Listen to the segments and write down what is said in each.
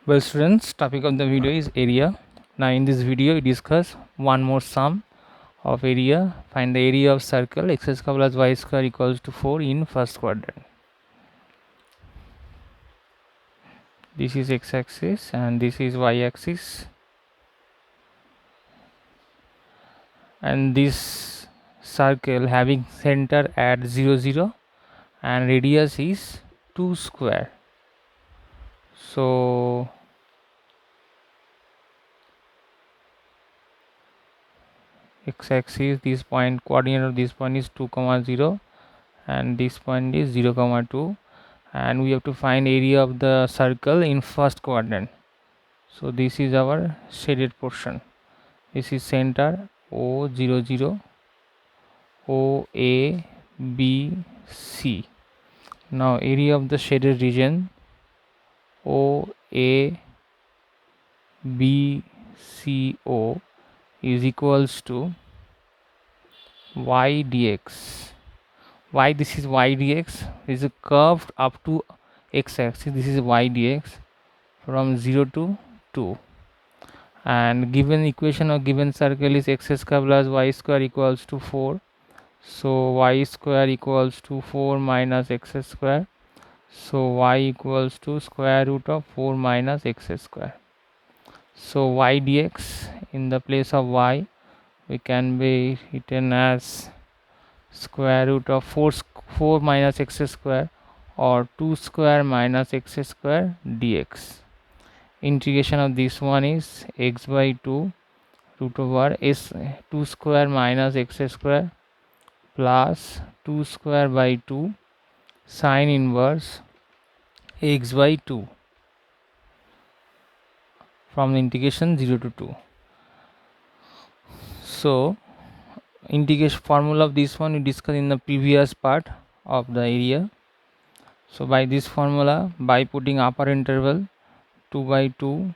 Well students, topic of the video is area. Now in this video we discuss one more sum of area. Find the area of circle x square plus y square equals to 4 in first quadrant. This is x axis and this is y axis, and this circle having center at 0 0 and radius is 2 square. So x axis, this point, coordinate of this point is 2 0 and this point is 0 2, and we have to find area of the circle in first quadrant. So this is our shaded portion. This is center O 0 0, O A B C. Now area of the shaded region O A B C O is equals to y dx. Why this is y dx? This is curved up to x axis. This is y dx from 0 to 2, and given equation of given circle is x square plus y square equals to 4. So y square equals to 4 minus x square. So y equals to square root of 4 minus x square. So y dx, in the place of y we can be written as square root of 4 minus x square or 2 square minus x square dx. Integration of this one is x by 2 root over s 2 square minus x square plus 2 square by 2 sine inverse x by 2 from the integration 0 to 2. So integration formula of this one we discussed in the previous part of the area. So by this formula, by putting upper interval 2 by 2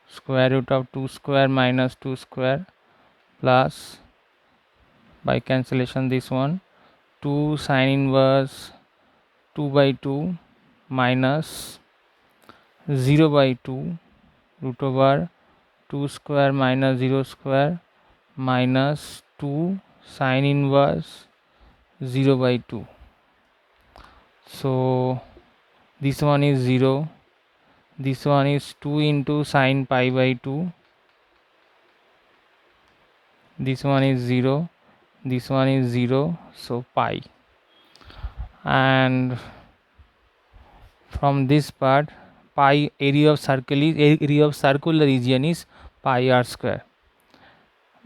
square root of 2 square minus 2 square plus by cancellation this one 2 sine inverse 2 by 2 minus 0 by 2 root over 2 square minus 0 square minus 2 sine inverse 0 by 2. So this one is 0, this one is 2 into sine pi by 2, this one is 0, this one is 0, so pi. And from this part, pi area of circular region is pi r square.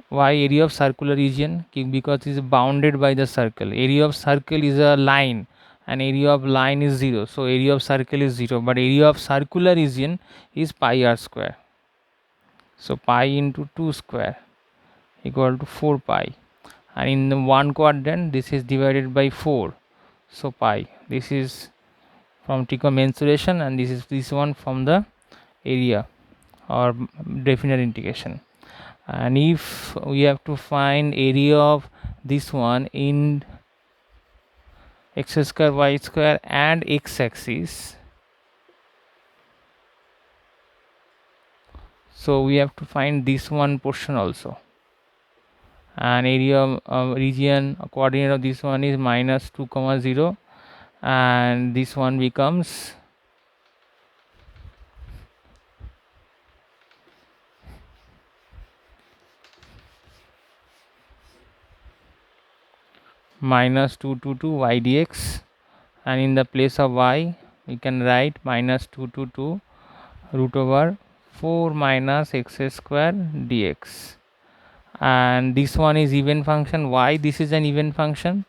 Why area of circular region? Because it is bounded by the circle. Area of circle is a line and area of line is 0, so area of circle is 0, but area of circular region is pi r square. So pi into 2 square equal to 4 pi, and in the one quadrant this is divided by 4, so pi. This is from trigonometry, and this is this one from the area or definite integration. And if we have to find area of this one in x square y square and x axis, so we have to find this one portion also, and area region coordinate of this one is minus 2 0, and this one becomes minus 2 to 2 y dx, and in the place of y we can write minus 2 to 2 root over 4 minus x square dx. And this one is even function. Why this is an even function?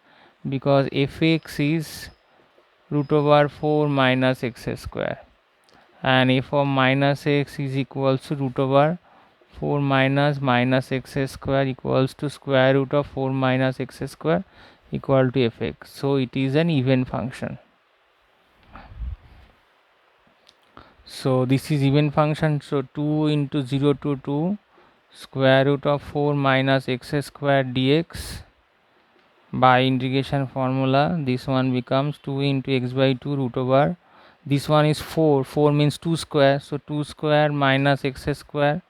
Because fx is root over 4 minus x square, and f of minus x is equals to root over 4 minus x square equals to square root of 4 minus x square equal to fx. So it is an even function. So this is even function. So 2 into 0 to 2 square root of 4 minus x square dx. By integration formula, this one becomes 2 into x by 2 root over This one is 4. 4 means 2 square, so 2 square minus x square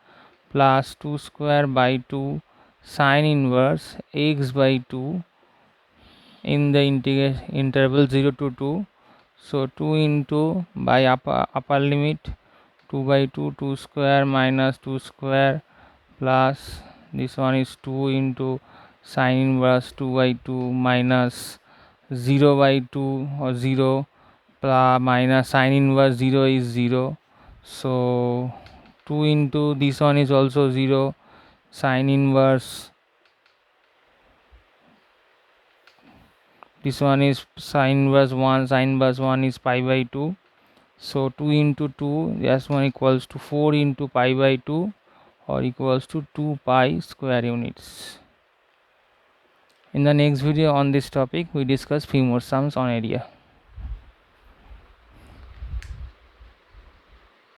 plus 2 square by 2 sine inverse x by 2 in the interval 0 to 2. So 2 into by upper limit 2 by 2, 2 square minus 2 square plus this one is 2 into sine inverse 2 by 2 minus 0 by 2 or 0 plus minus sine inverse 0 is 0. So 2 into this one is also 0, sine inverse, this one is sine inverse 1, sine inverse 1 is pi by 2. So 2 into 2, this one equals to 4 into pi by 2 or equals to 2 pi square units. In the next video on this topic, we discuss few more sums on area.